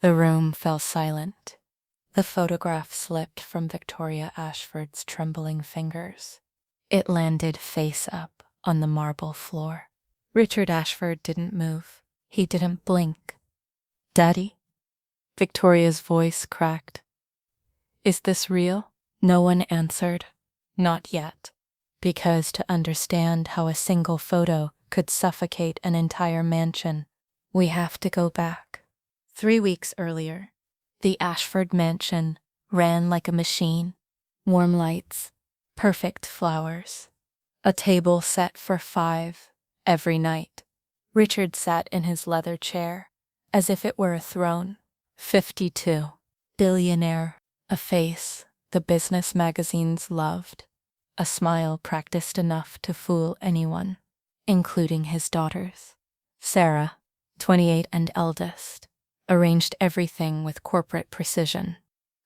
The room fell silent. The photograph slipped from Victoria Ashford's trembling fingers. It landed face up on the marble floor. Richard Ashford didn't move. He didn't blink. "Daddy?" Victoria's voice cracked. "Is this real?" No one answered. Not yet. Because to understand how a single photo could suffocate an entire mansion, we have to go back. 3 weeks earlier, the Ashford mansion ran like a machine. Warm lights, perfect flowers, a table set for 5 every night. Richard sat in his leather chair as if it were a throne. 52. Billionaire, a face the business magazines loved, a smile practiced enough to fool anyone, including his daughters. Sarah, 28 and eldest, arranged everything with corporate precision.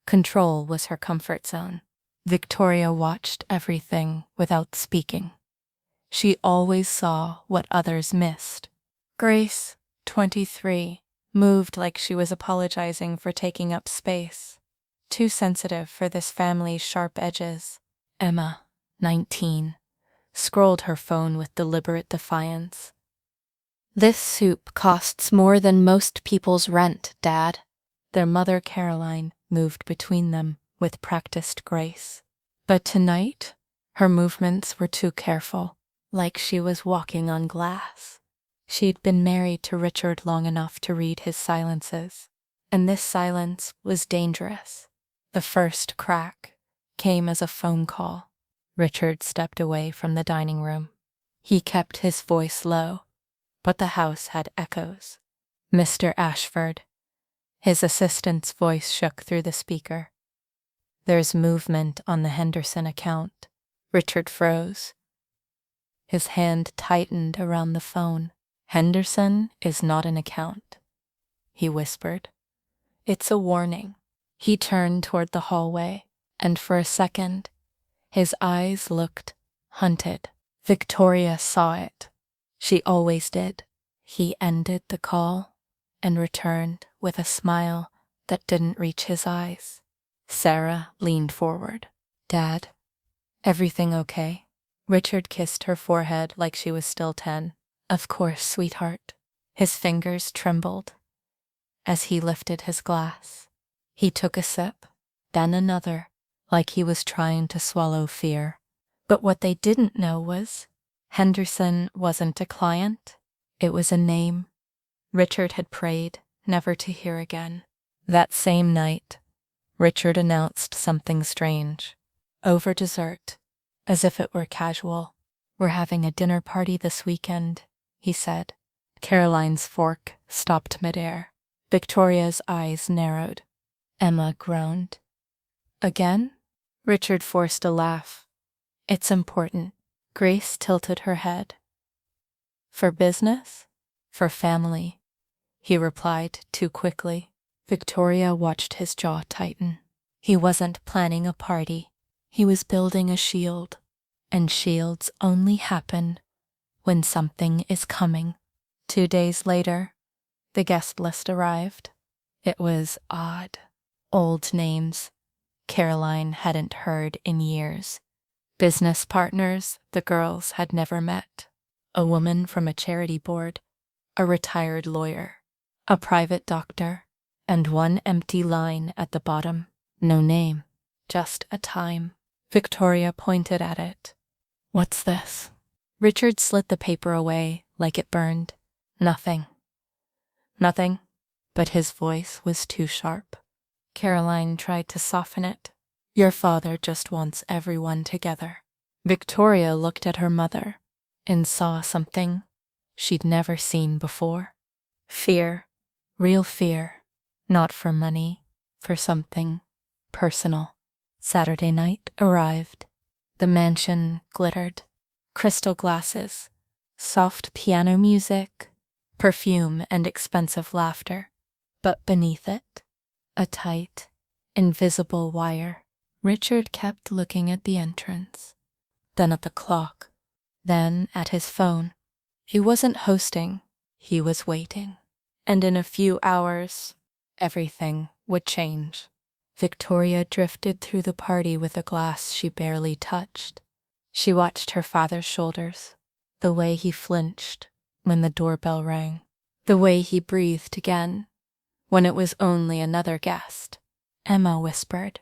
Control was her comfort zone. Victoria watched everything without speaking. She always saw what others missed. Grace, 23, moved like she was apologizing for taking up space. Too sensitive for this family's sharp edges. Emma, 19, scrolled her phone with deliberate defiance. "This soup costs more than most people's rent, Dad." Their mother Caroline moved between them with practiced grace. But tonight, her movements were too careful, like she was walking on glass. She'd been married to Richard long enough to read his silences, and this silence was dangerous. The first crack came as a phone call. Richard stepped away from the dining room. He kept his voice low, but the house had echoes. "Mr. Ashford." His assistant's voice shook through the speaker. "There's movement on the Henderson account." Richard froze. His hand tightened around the phone. "Henderson is not an account," he whispered. "It's a warning." He turned toward the hallway, and for a second, his eyes looked hunted. Victoria saw it. She always did. He ended the call and returned with a smile that didn't reach his eyes. Sarah leaned forward. "Dad, everything okay?" Richard kissed her forehead like she was still 10. "Of course, sweetheart." His fingers trembled as he lifted his glass. He took a sip, then another, like he was trying to swallow fear. But what they didn't know was Henderson wasn't a client. It was a name Richard had prayed never to hear again. That same night, Richard announced something strange. Over dessert, as if it were casual. "We're having a dinner party this weekend," he said. Caroline's fork stopped midair. Victoria's eyes narrowed. Emma groaned. "Again?" Richard forced a laugh. "It's important." Grace tilted her head. "For business? For family?" he replied too quickly. Victoria watched his jaw tighten. He wasn't planning a party. He was building a shield, and shields only happen when something is coming. 2 days later, the guest list arrived. It was odd. Old names Caroline hadn't heard in years. Business partners the girls had never met. A woman from a charity board, a retired lawyer, a private doctor, and one empty line at the bottom. No name, just a time. Victoria pointed at it. "What's this?" Richard slid the paper away like it burned. "Nothing." "Nothing?" But his voice was too sharp. Caroline tried to soften it. "Your father just wants everyone together." Victoria looked at her mother and saw something she'd never seen before. Fear, real fear, not for money, for something personal. Saturday night arrived. The mansion glittered. Crystal glasses, soft piano music, perfume and expensive laughter. But beneath it, a tight, invisible wire. Richard kept looking at the entrance, then at the clock, then at his phone. He wasn't hosting, he was waiting. And in a few hours, Everything would change. Victoria drifted through the party with a glass she barely touched. She watched her father's shoulders, the way he flinched when the doorbell rang, the way he breathed again when it was only another guest. Emma whispered,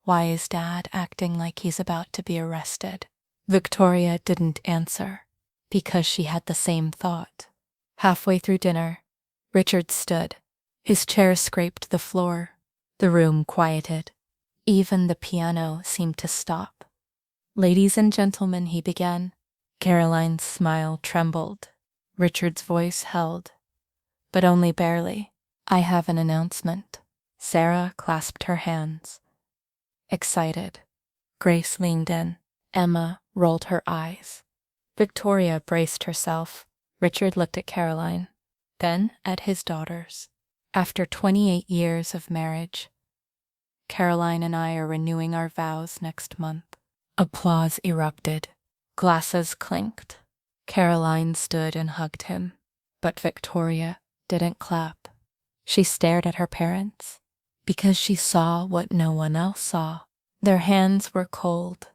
"Why is Dad acting like he's about to be arrested?" Victoria didn't answer, because she had the same thought. Halfway through dinner, Richard stood. His chair scraped the floor. The room quieted. Even the piano seemed to stop. "Ladies and gentlemen," he began. Caroline's smile trembled. Richard's voice held, but only barely. "I have an announcement." Sarah clasped her hands, excited. Grace leaned in. Emma rolled her eyes. Victoria braced herself. Richard looked at Caroline, then at his daughters. "After 28 years of marriage, Caroline and I are renewing our vows next month." Applause erupted. Glasses clinked. Caroline stood and hugged him, but Victoria didn't clap. She stared at her parents, because she saw what no one else saw. Their hands were cold,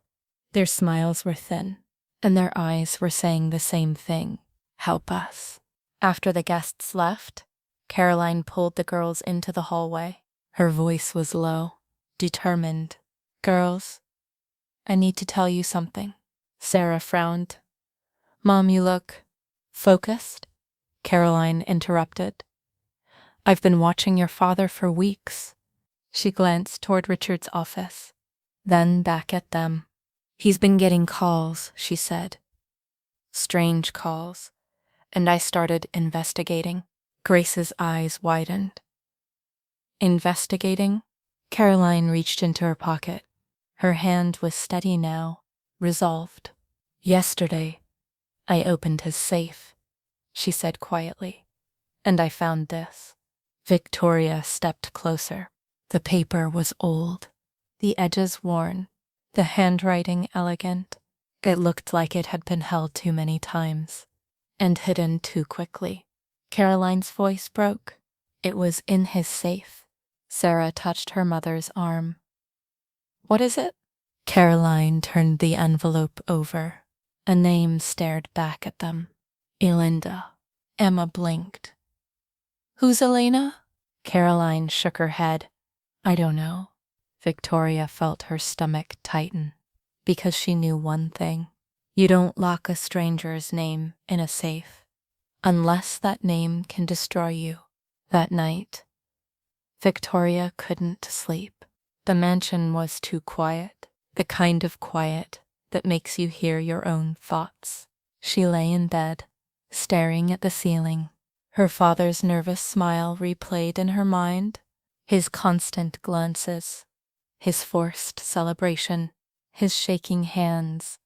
their smiles were thin, and their eyes were saying the same thing: "Help us." After the guests left, Caroline pulled the girls into the hallway. Her voice was low, determined. "Girls, I need to tell you something." Sarah frowned. "Mom, you look focused," Caroline interrupted. "I've been watching your father for weeks." She glanced toward Richard's office, then back at them. "He's been getting calls," she said. "Strange calls. And I started investigating." Grace's eyes widened. "Investigating?" Caroline reached into her pocket. Her hand was steady now, resolved. "Yesterday, I opened his safe," she said quietly, "and I found this." Victoria stepped closer. The paper was old, the edges worn, the handwriting elegant. It looked like it had been held too many times and hidden too quickly. Caroline's voice broke. "It was in his safe." Sarah touched her mother's arm. "What is it?" Caroline turned the envelope over. A name stared back at them. "Elena." Emma blinked. "Who's Elena?" Caroline shook her head. "I don't know." Victoria felt her stomach tighten, because she knew one thing. You don't lock a stranger's name in a safe, unless that name can destroy you. That night, Victoria couldn't sleep. The mansion was too quiet, the kind of quiet that makes you hear your own thoughts. She lay in bed, staring at the ceiling. Her father's nervous smile replayed in her mind, his constant glances, his forced celebration, his shaking hands.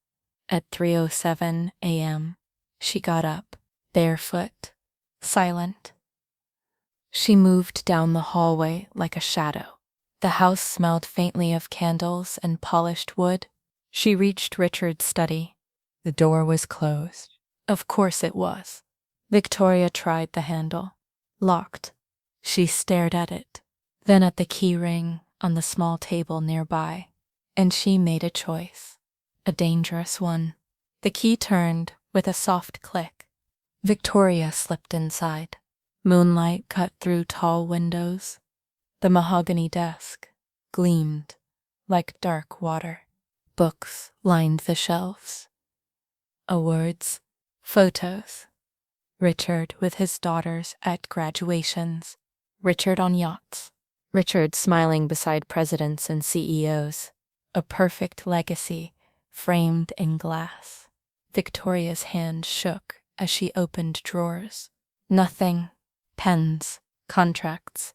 At 3:07 a.m., she got up, barefoot, silent. She moved down the hallway like a shadow. The house smelled faintly of candles and polished wood. She reached Richard's study. The door was closed. Of course it was. Victoria tried the handle. Locked. She stared at it, then at the key ring on the small table nearby, and she made a choice. A dangerous one. The key turned with a soft click. Victoria slipped inside. Moonlight cut through tall windows. The mahogany desk gleamed like dark water. Books lined the shelves. Awards, photos. Richard with his daughters at graduations. Richard on yachts. Richard smiling beside presidents and CEOs. A perfect legacy framed in glass. Victoria's hand shook as she opened drawers. Nothing. Pens, contracts,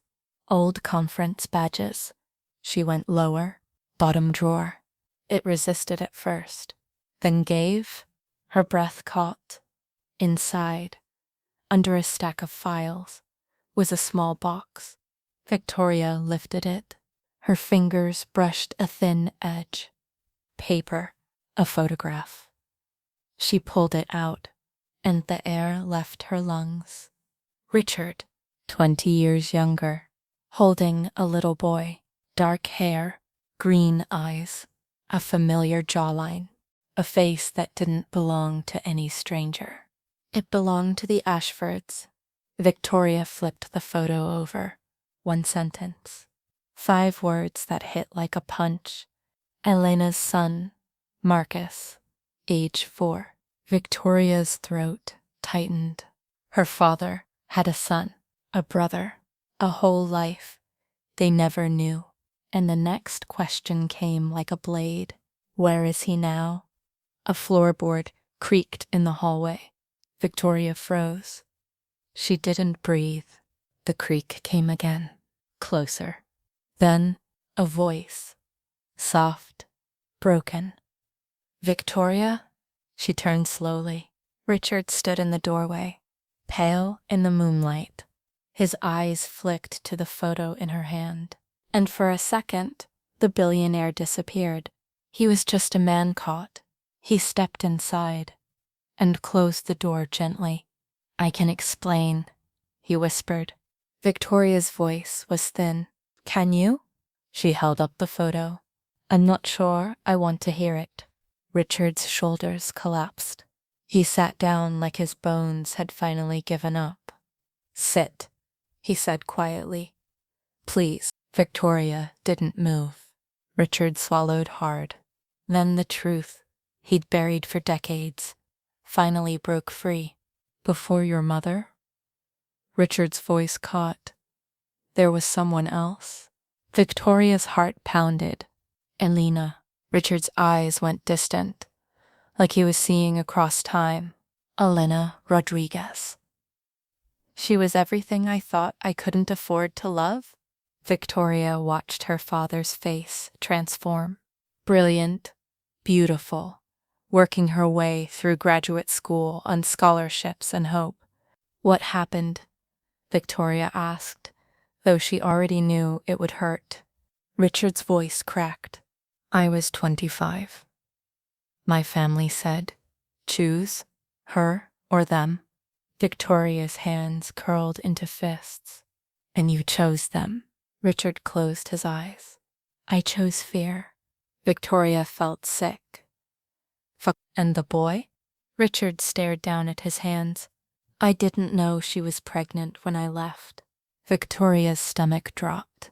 old conference badges. She went lower, bottom drawer. It resisted at first, then gave. Her breath caught. Inside, under a stack of files, was a small box. Victoria lifted it. Her fingers brushed a thin edge. Paper, a photograph. She pulled it out, and the air left her lungs. Richard, 20 years younger, holding a little boy, dark hair, green eyes, a familiar jawline, a face that didn't belong to any stranger. It belonged to the Ashfords. Victoria flipped the photo over. One sentence. 5 words that hit like a punch. Elena's son, Marcus, age 4. Victoria's throat tightened. Her father had a son, a brother, a whole life. They never knew. And the next question came like a blade. Where is he now? A floorboard creaked in the hallway. Victoria froze. She didn't breathe. The creak came again, closer. Then a voice, soft, broken. Victoria? She turned slowly. Richard stood in the doorway, pale in the moonlight. His eyes flicked to the photo in her hand. And for a second, the billionaire disappeared. He was just a man caught. He stepped inside and closed the door gently. I can explain, he whispered. Victoria's voice was thin. Can you? She held up the photo. I'm not sure I want to hear it. Richard's shoulders collapsed. He sat down like his bones had finally given up. Sit, he said quietly. Please. Victoria didn't move. Richard swallowed hard. Then the truth, he'd buried for decades, finally broke free. Before your mother? Richard's voice caught. There was someone else. Victoria's heart pounded. Elena. Richard's eyes went distant, like he was seeing across time. Elena Rodriguez. She was everything I thought I couldn't afford to love? Victoria watched her father's face transform. Brilliant, beautiful, working her way through graduate school on scholarships and hope. What happened? Victoria asked, though she already knew it would hurt. Richard's voice cracked. I was 25. My family said, choose, her or them. Victoria's hands curled into fists. And you chose them. Richard closed his eyes. I chose fear. Victoria felt sick. And the boy? Richard stared down at his hands. I didn't know she was pregnant when I left. Victoria's stomach dropped.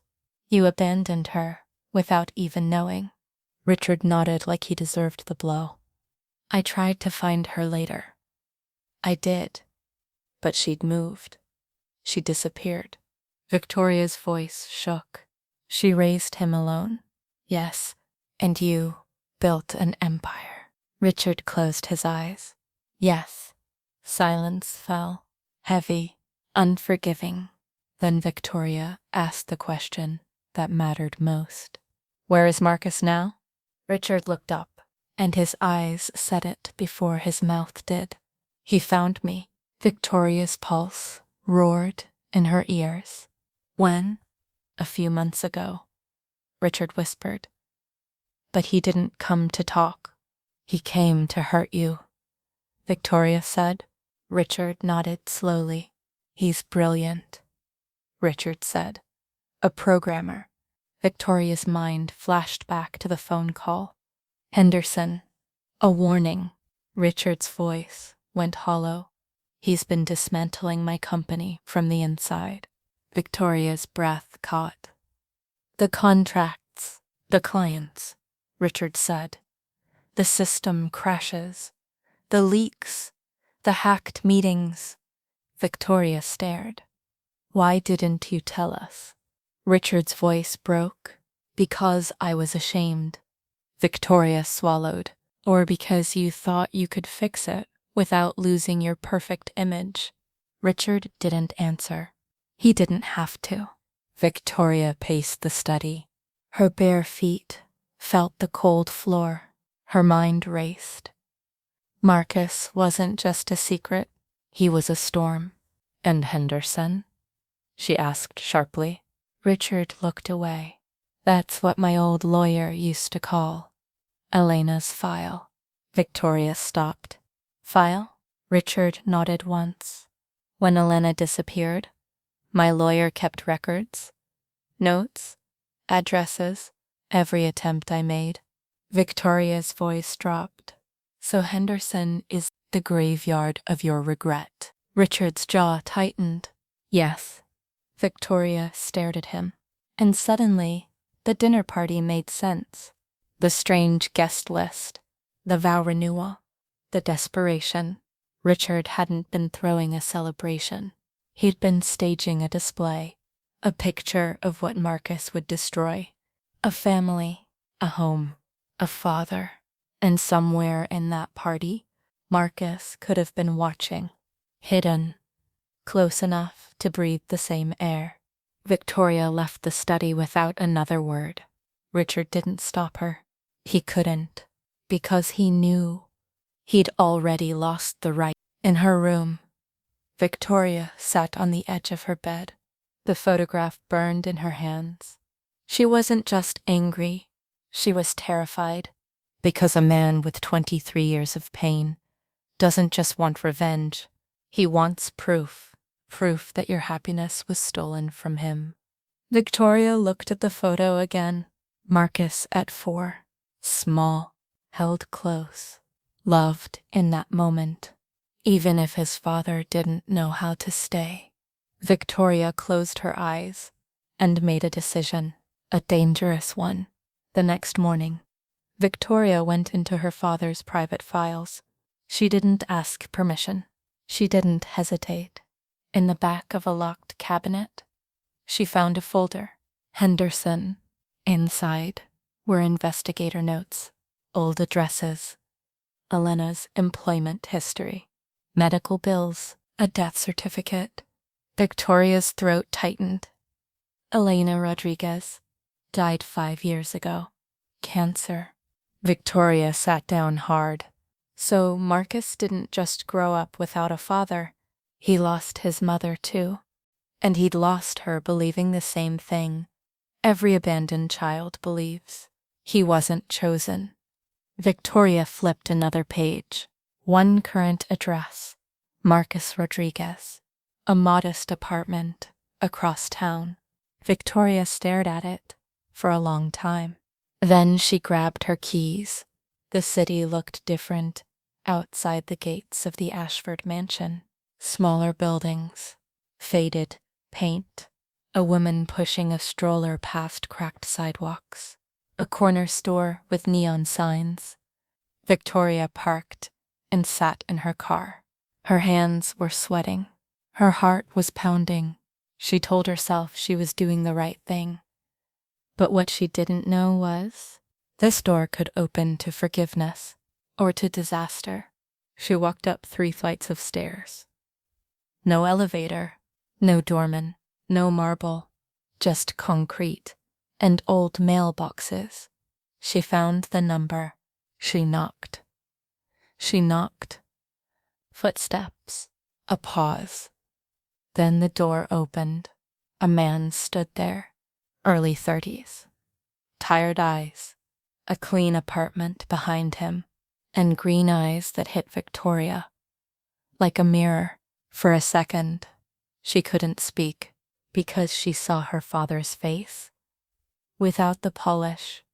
You abandoned her without even knowing. Richard nodded like he deserved the blow. I tried to find her later. I did. But she'd moved. She disappeared. Victoria's voice shook. She raised him alone. Yes, and you built an empire. Richard closed his eyes. Yes. Silence fell, heavy, unforgiving. Then Victoria asked the question that mattered most. Where is Marcus now? Richard looked up, and his eyes said it before his mouth did. He found me. Victoria's pulse roared in her ears. When? A few months ago, Richard whispered. But he didn't come to talk. He came to hurt you, Victoria said. Richard nodded slowly. He's brilliant, Richard said. A programmer. Victoria's mind flashed back to the phone call. Henderson. A warning. Richard's voice went hollow. He's been dismantling my company from the inside. Victoria's breath caught. The contracts, the clients, Richard said. The system crashes. The leaks, the hacked meetings. Victoria stared. Why didn't you tell us? Richard's voice broke. Because I was ashamed. Victoria swallowed. Or because you thought you could fix it without losing your perfect image. Richard didn't answer. He didn't have to. Victoria paced the study. Her bare feet felt the cold floor. Her mind raced. Marcus wasn't just a secret. He was a storm. And Henderson? She asked sharply. Richard looked away. That's what my old lawyer used to call Elena's file. Victoria stopped. File? Richard nodded once. When Elena disappeared, my lawyer kept records. Notes, addresses, every attempt I made. Victoria's voice dropped. So Henderson is the graveyard of your regret. Richard's jaw tightened. Yes. Victoria stared at him. And suddenly, the dinner party made sense. The strange guest list, the vow renewal, the desperation. Richard hadn't been throwing a celebration. He'd been staging a display, a picture of what Marcus would destroy. A family, a home, a father. And somewhere in that party, Marcus could have been watching, hidden, close enough to breathe the same air. Victoria left the study without another word. Richard didn't stop her. He couldn't, because he knew he'd already lost the right. In her room, Victoria sat on the edge of her bed. The photograph burned in her hands. She wasn't just angry, she was terrified, because a man with 23 years of pain doesn't just want revenge, he wants proof that your happiness was stolen from him. Victoria looked at the photo again. Marcus at 4, small, held close, loved in that moment, even if his father didn't know how to stay. Victoria closed her eyes and made a decision, a dangerous one. The next morning, Victoria went into her father's private files. She didn't ask permission. She didn't hesitate. In the back of a locked cabinet, she found a folder. Henderson. Inside were investigator notes, old addresses, Elena's employment history, medical bills, a death certificate. Victoria's throat tightened. Elena Rodriguez died 5 years ago. Cancer. Victoria sat down hard. So Marcus didn't just grow up without a father. He lost his mother too. And he'd lost her believing the same thing every abandoned child believes. He wasn't chosen. Victoria flipped another page. One current address. Marcus Rodriguez. A modest apartment across town. Victoria stared at it for a long time. Then she grabbed her keys. The city looked different outside the gates of the Ashford mansion. Smaller buildings, faded paint, a woman pushing a stroller past cracked sidewalks, a corner store with neon signs. Victoria parked and sat in her car. Her hands were sweating. Her heart was pounding. She told herself she was doing the right thing. But what she didn't know was, this door could open to forgiveness or to disaster. She walked up 3 flights of stairs. No elevator, no doorman, no marble, just concrete and old mailboxes. She found the number. She knocked. Footsteps. A pause. Then the door opened. A man stood there, early 30s. Tired eyes, a clean apartment behind him, and green eyes that hit Victoria like a mirror. For a second, she couldn't speak because she saw her father's face. Without the polish,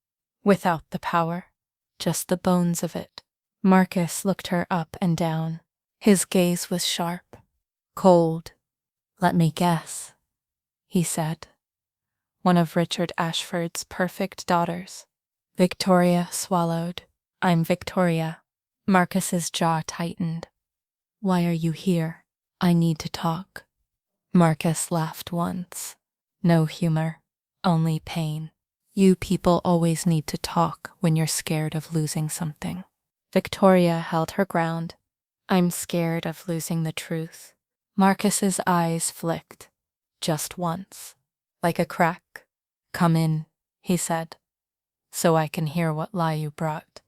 without the power, just the bones of it. Marcus looked her up and down. His gaze was sharp, cold. "Let me guess," he said. "One of Richard Ashford's perfect daughters." Victoria swallowed. "I'm Victoria." Marcus's jaw tightened. "Why are you here?" "I need to talk." Marcus laughed once. No humor, only pain. "You people always need to talk when you're scared of losing something." Victoria held her ground. "I'm scared of losing the truth." Marcus's eyes flicked, just once, like a crack. "Come in," he said, "so I can hear what lie you brought."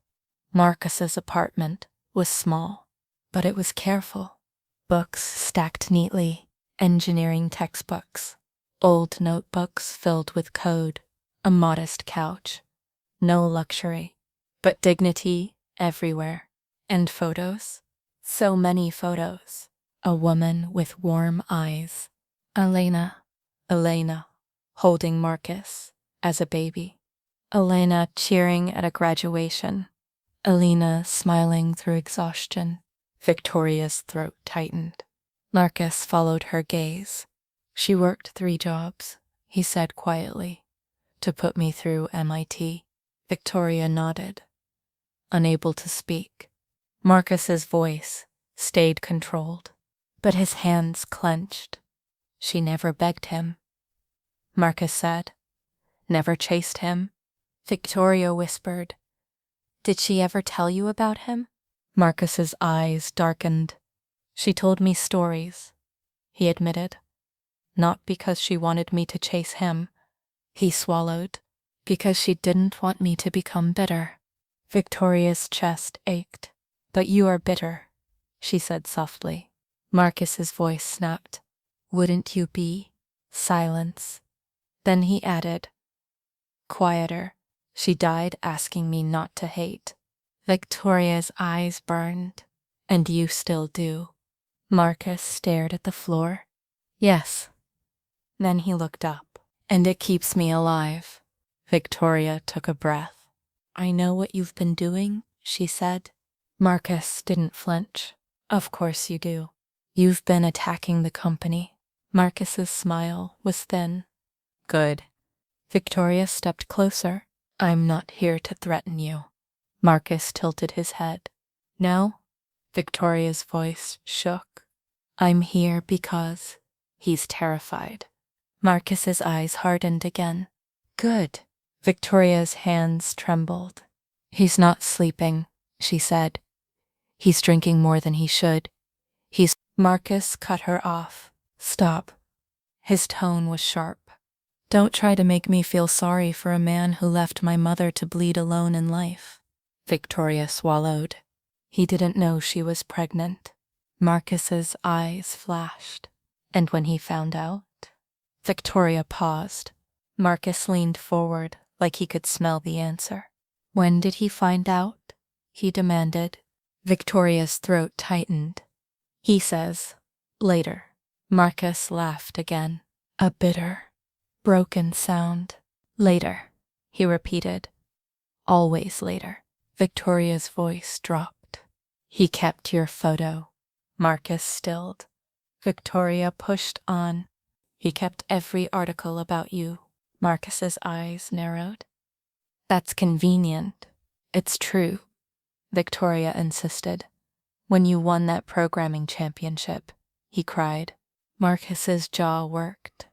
Marcus's apartment was small, but it was careful. Books stacked neatly, engineering textbooks, old notebooks filled with code, a modest couch. No luxury, but dignity everywhere. And photos. So many photos. A woman with warm eyes. Elena, holding Marcus as a baby. Elena cheering at a graduation. Elena smiling through exhaustion. Victoria's throat tightened. Marcus followed her gaze. She worked 3 jobs, he said quietly, to put me through MIT. Victoria nodded, unable to speak. Marcus's voice stayed controlled, but his hands clenched. She never begged him, Marcus said. Never chased him. Victoria whispered, "Did she ever tell you about him?" Marcus's eyes darkened. "She told me stories," he admitted. "Not because she wanted me to chase him," he swallowed, "because she didn't want me to become bitter." Victoria's chest ached. "But you are bitter," she said softly. Marcus's voice snapped. "Wouldn't you be?" Silence. Then he added, quieter, "She died asking me not to hate." Victoria's eyes burned. "And you still do." Marcus stared at the floor. "Yes." Then he looked up. "And it keeps me alive." Victoria took a breath. "I know what you've been doing," she said. Marcus didn't flinch. "Of course you do. You've been attacking the company." Marcus's smile was thin. "Good." Victoria stepped closer. "I'm not here to threaten you." Marcus tilted his head. "No?" Victoria's voice shook. "I'm here because..." He's terrified. Marcus's eyes hardened again. "Good." Victoria's hands trembled. "He's not sleeping," she said. "He's drinking more than he should. He's..." Marcus cut her off. "Stop." His tone was sharp. "Don't try to make me feel sorry for a man who left my mother to bleed alone in life." Victoria swallowed. He didn't know she was pregnant. Marcus's eyes flashed. "And when he found out?" Victoria paused. Marcus leaned forward like he could smell the answer. "When did he find out?" he demanded. Victoria's throat tightened. "He says, later." Marcus laughed again. A bitter, broken sound. "Later," he repeated. "Always later." Victoria's voice dropped. "He kept your photo." Marcus stilled. Victoria pushed on. "He kept every article about you." Marcus's eyes narrowed. "That's convenient." "It's true," Victoria insisted. "When you won that programming championship," he cried. Marcus's jaw worked,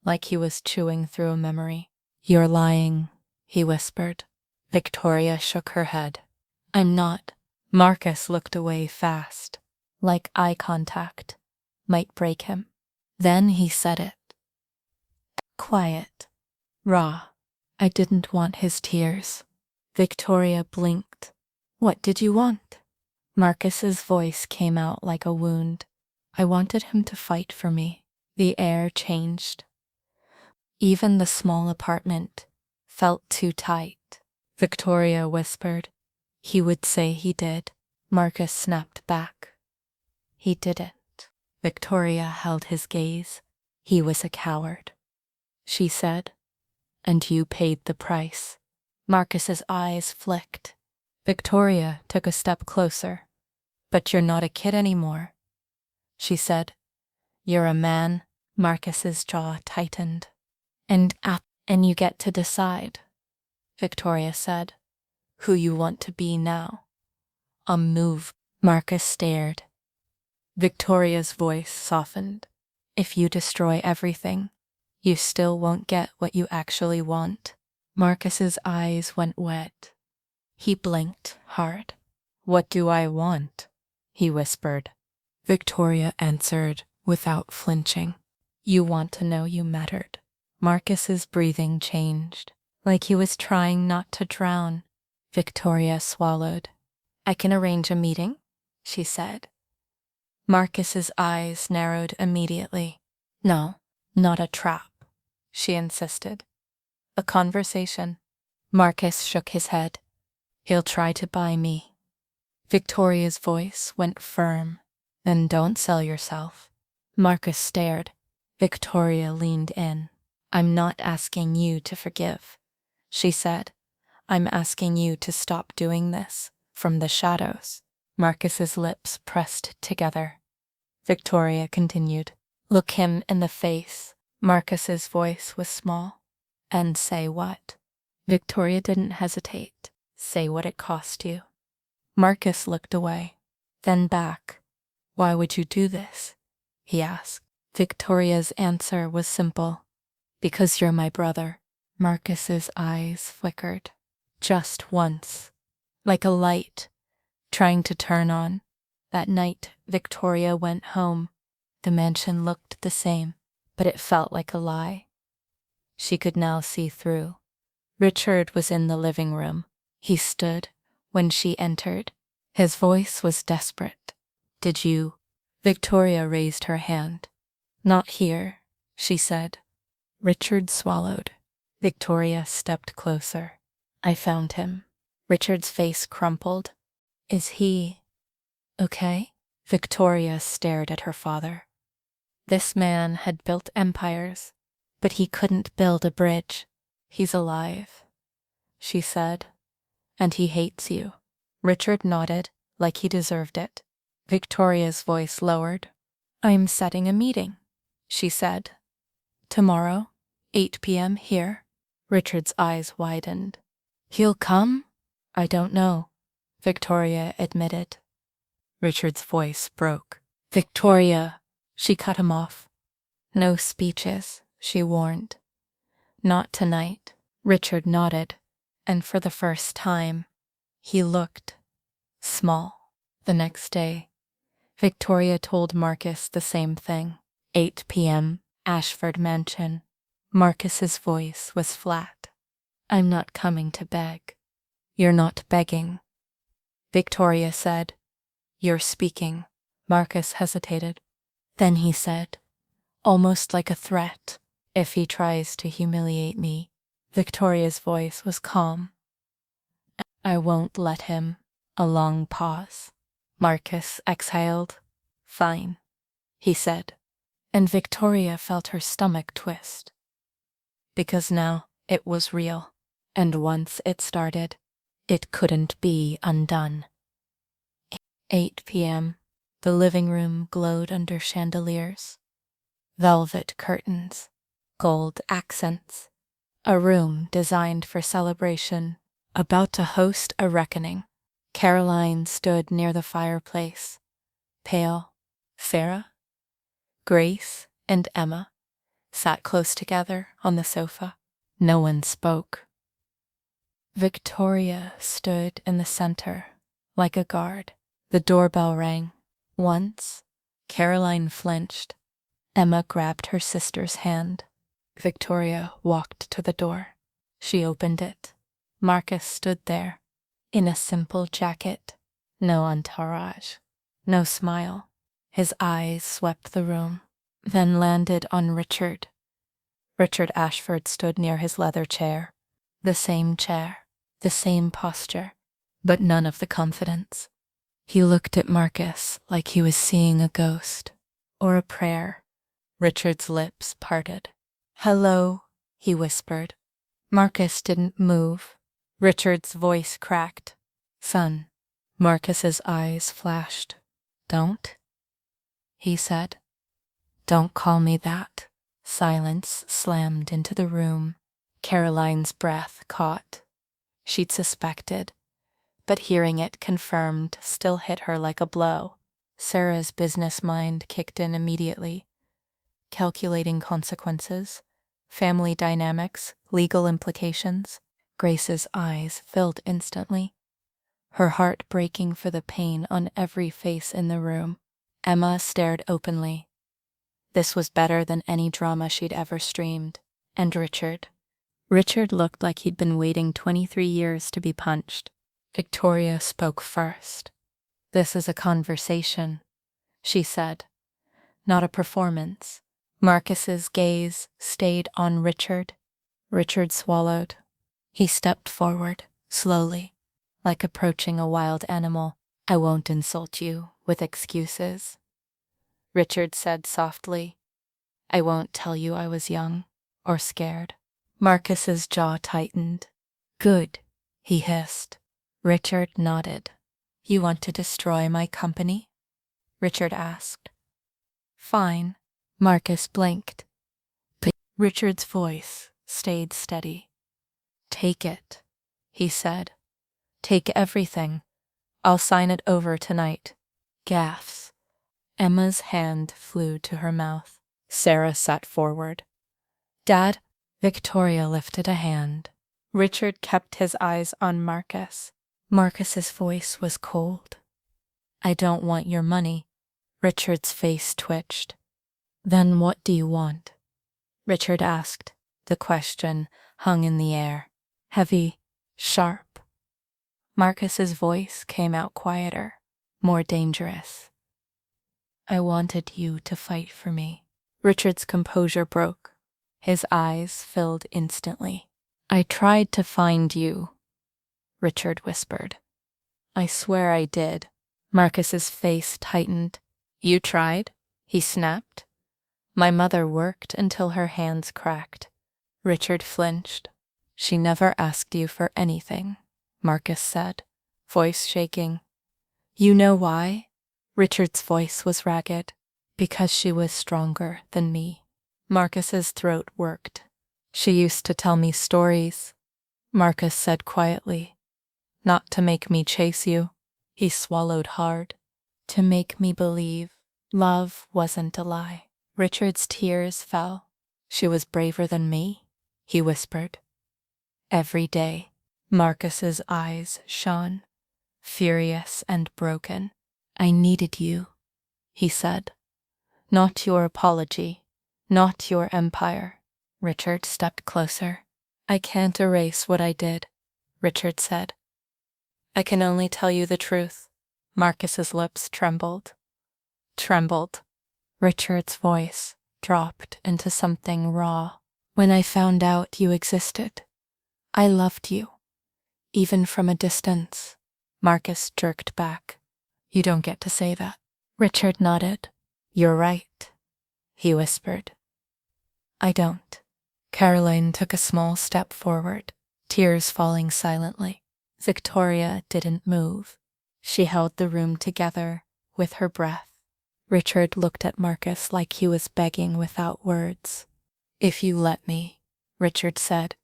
like he was chewing through a memory. "You're lying," he whispered. Victoria shook her head. "I'm not." Marcus looked away fast, like eye contact might break him. Then he said it. Quiet. Raw. I didn't want his tears. Victoria blinked. "What did you want?" Marcus's voice came out like a wound. "I wanted him to fight for me." The air changed. Even the small apartment felt too tight. Victoria whispered, "He would say he did." Marcus snapped back. "He didn't." Victoria held his gaze. "He was a coward," she said. "And you paid the price." Marcus's eyes flicked. Victoria took a step closer. "But you're not a kid anymore," she said. "You're a man." Marcus's jaw tightened. And you get to decide," Victoria said, "who you want to be now." Move." Marcus stared. Victoria's voice softened. "If you destroy everything, you still won't get what you actually want." Marcus's eyes went wet. He blinked hard. "What do I want?" he whispered. Victoria answered without flinching. "You want to know you mattered." Marcus's breathing changed, like he was trying not to drown. Victoria swallowed. "I can arrange a meeting," she said. Marcus's eyes narrowed immediately. "No, not a trap," she insisted. "A conversation." Marcus shook his head. "He'll try to buy me." Victoria's voice went firm. "Then don't sell yourself." Marcus stared. Victoria leaned in. I'm not asking you to forgive, she said. I'm asking you to stop doing this. From the shadows. Marcus's lips pressed together. Victoria continued. Look him in the face. Marcus's voice was small. And say what? Victoria didn't hesitate. Say what it cost you. Marcus looked away, then back. Why would you do this? He asked. Victoria's answer was simple. Because you're my brother. Marcus's eyes flickered. Just once. Like a light, trying to turn on. That night, Victoria went home. The mansion looked the same, but it felt like a lie. She could now see through. Richard was in the living room. He stood when she entered. His voice was desperate. Did you? Victoria raised her hand. Not here, she said. Richard swallowed. Victoria stepped closer. I found him. Richard's face crumpled. Is he okay? Victoria stared at her father. This man had built empires, but he couldn't build a bridge. He's alive, she said. And he hates you. Richard nodded, like he deserved it. Victoria's voice lowered. I'm setting a meeting, she said. Tomorrow, 8 p.m. here. Richard's eyes widened. He'll come? I don't know, Victoria admitted. Richard's voice broke. Victoria, she cut him off. No speeches, she warned. Not tonight. Richard nodded, and for the first time, he looked small. The next day, Victoria told Marcus the same thing. 8 p.m., Ashford Mansion. Marcus's voice was flat. I'm not coming to beg. You're not begging, Victoria said. You're speaking. Marcus hesitated. Then he said, almost like a threat, if he tries to humiliate me. Victoria's voice was calm. I won't let him. A long pause. Marcus exhaled. Fine, he said. And Victoria felt her stomach twist. Because now it was real. And once it started, it couldn't be undone. 8 p.m. The living room glowed under chandeliers. Velvet curtains. Gold accents. A room designed for celebration, about to host a reckoning. Caroline stood near the fireplace. Pale. Sarah, Grace, and Emma sat close together on the sofa. No one spoke. Victoria stood in the center, like a guard. The doorbell rang. Once, Caroline flinched. Emma grabbed her sister's hand. Victoria walked to the door. She opened it. Marcus stood there, in a simple jacket. No entourage. No smile. His eyes swept the room, then landed on Richard. Richard Ashford stood near his leather chair. The same chair, the same posture, but none of the confidence. He looked at Marcus like he was seeing a ghost, or a prayer. Richard's lips parted. Hello, he whispered. Marcus didn't move. Richard's voice cracked. Son. Marcus's eyes flashed. Don't, he said. Don't call me that. Silence slammed into the room. Caroline's breath caught. She'd suspected, but hearing it confirmed still hit her like a blow. Sarah's business mind kicked in immediately, calculating consequences, family dynamics, legal implications. Grace's eyes filled instantly, her heart breaking for the pain on every face in the room. Emma stared openly. This was better than any drama she'd ever streamed. And Richard. Richard looked like he'd been waiting 23 years to be punched. Victoria spoke first. This is a conversation, she said, not a performance. Marcus's gaze stayed on Richard. Richard swallowed. He stepped forward, slowly, like approaching a wild animal. I won't insult you with excuses, Richard said softly. I won't tell you I was young, or scared? Marcus's jaw tightened. Good, he hissed. Richard nodded. You want to destroy my company? Richard asked. Fine. Marcus blinked. But Richard's voice stayed steady. Take it, he said. Take everything. I'll sign it over tonight. Gaffs. Emma's hand flew to her mouth. Sarah sat forward. Dad? Victoria lifted a hand. Richard kept his eyes on Marcus. Marcus's voice was cold. I don't want your money. Richard's face twitched. Then what do you want? Richard asked. The question hung in the air. Heavy, sharp. Marcus's voice came out quieter, more dangerous. I wanted you to fight for me. Richard's composure broke. His eyes filled instantly. I tried to find you, Richard whispered. I swear I did. Marcus's face tightened. You tried? He snapped. My mother worked until her hands cracked. Richard flinched. She never asked you for anything, Marcus said, voice shaking. You know why? Richard's voice was ragged. Because she was stronger than me. Marcus's throat worked. She used to tell me stories, Marcus said quietly. Not to make me chase you. He swallowed hard. To make me believe love wasn't a lie. Richard's tears fell. She was braver than me, he whispered. Every day, Marcus's eyes shone, furious and broken. I needed you, he said. Not your apology, not your empire. Richard stepped closer. I can't erase what I did, Richard said. I can only tell you the truth. Marcus's lips trembled. Richard's voice dropped into something raw. When I found out you existed, I loved you, even from a distance. Marcus jerked back. You don't get to say that. Richard nodded. You're right, he whispered. I don't. Caroline took a small step forward, tears falling silently. Victoria didn't move. She held the room together with her breath. Richard looked at Marcus like he was begging without words. If you let me, Richard said.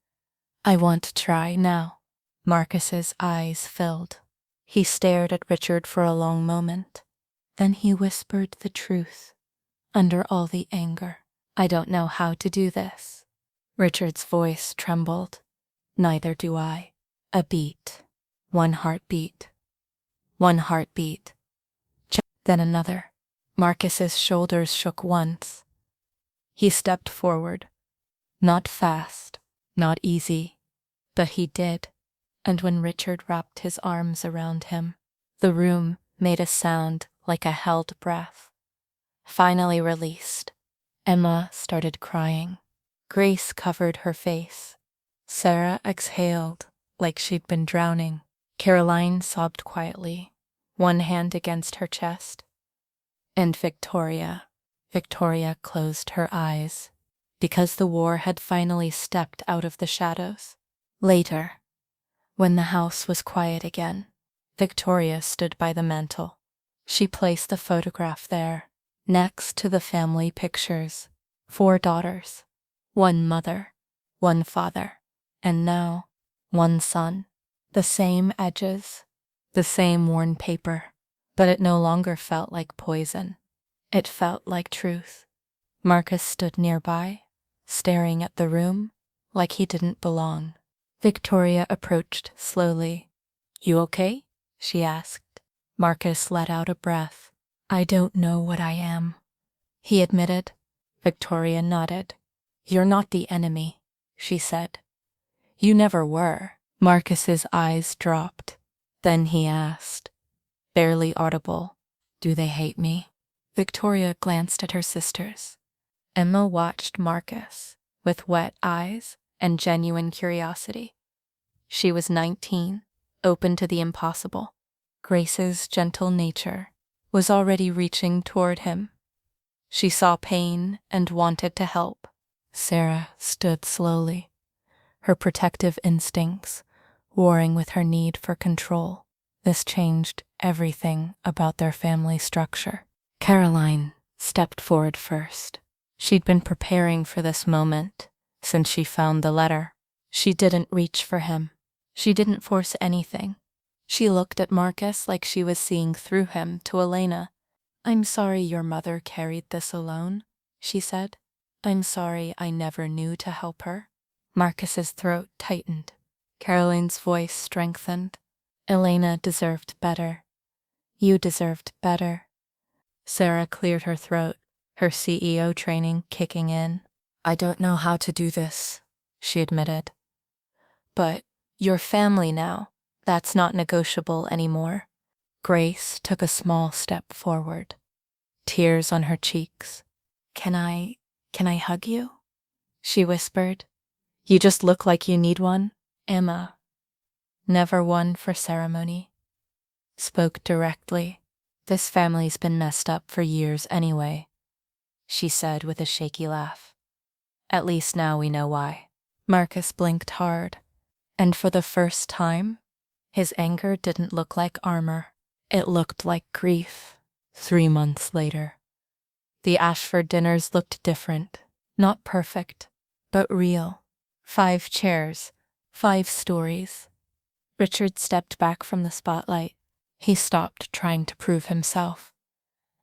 I want to try now. Marcus's eyes filled. He stared at Richard for a long moment. Then he whispered the truth, under all the anger. I don't know how to do this. Richard's voice trembled. Neither do I. A beat. One heartbeat. One heartbeat. Then another. Marcus's shoulders shook once. He stepped forward. Not fast, not easy, but he did. And when Richard wrapped his arms around him, the room made a sound like a held breath. Finally released, Emma started crying. Grace covered her face. Sarah exhaled like she'd been drowning. Caroline sobbed quietly, one hand against her chest. And Victoria closed her eyes, because the war had finally stepped out of the shadows. Later, when the house was quiet again, Victoria stood by the mantel. She placed the photograph there, next to the family pictures. 4 daughters, 1 mother, 1 father, and now 1 son. The same edges, the same worn paper, but it no longer felt like poison. It felt like truth. Marcus stood nearby, staring at the room like he didn't belong. Victoria approached slowly. You okay? She asked. Marcus let out a breath. I don't know what I am, he admitted. Victoria nodded. You're not the enemy, she said. You never were. Marcus's eyes dropped. Then he asked, barely audible, do they hate me? Victoria glanced at her sisters. Emma watched Marcus with wet eyes and genuine curiosity. She was 19, open to the impossible. Grace's gentle nature was already reaching toward him. She saw pain and wanted to help. Sarah stood slowly, her protective instincts warring with her need for control. This changed everything about their family structure. Caroline stepped forward first. She'd been preparing for this moment since she found the letter. She didn't reach for him. She didn't force anything. She looked at Marcus like she was seeing through him to Elena. "I'm sorry your mother carried this alone," she said. "I'm sorry I never knew to help her." Marcus's throat tightened. Caroline's voice strengthened. "Elena deserved better. You deserved better." Sarah cleared her throat, her CEO training kicking in. "I don't know how to do this," she admitted. "But you're family now. That's not negotiable anymore." Grace took a small step forward, tears on her cheeks. Can I hug you?" she whispered. "You just look like you need one." Emma, never one for ceremony, spoke directly. "This family's been messed up for years anyway," she said with a shaky laugh. "At least now we know why." Marcus blinked hard, and for the first time, his anger didn't look like armor. It looked like grief. 3 months later, the Ashford dinners looked different. Not perfect, but real. 5 chairs, 5 stories. Richard stepped back from the spotlight. He stopped trying to prove himself,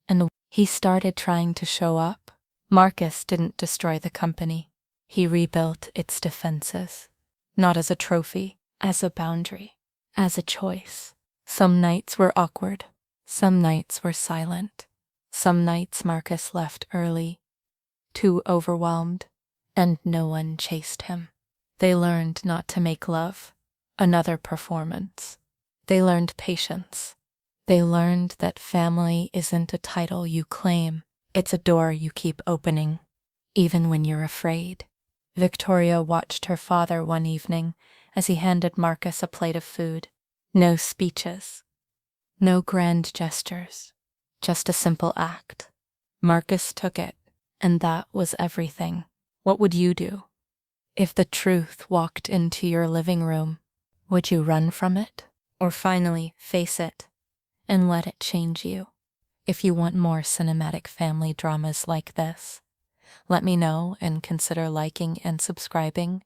and he started trying to show up. Marcus didn't destroy the company. He rebuilt its defenses. Not as a trophy, as a boundary, as a choice. Some nights were awkward. Some nights were silent. Some nights Marcus left early, too overwhelmed, and no one chased him. They learned not to make love another performance. They learned patience. They learned that family isn't a title you claim. It's a door you keep opening, even when you're afraid. Victoria watched her father one evening as he handed Marcus a plate of food. No speeches, no grand gestures, just a simple act. Marcus took it, and that was everything. What would you do? If the truth walked into your living room, would you run from it? Or finally face it and let it change you? If you want more cinematic family dramas like this, let me know and consider liking and subscribing.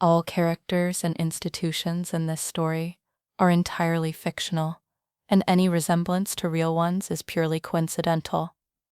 All characters and institutions in this story are entirely fictional, and any resemblance to real ones is purely coincidental.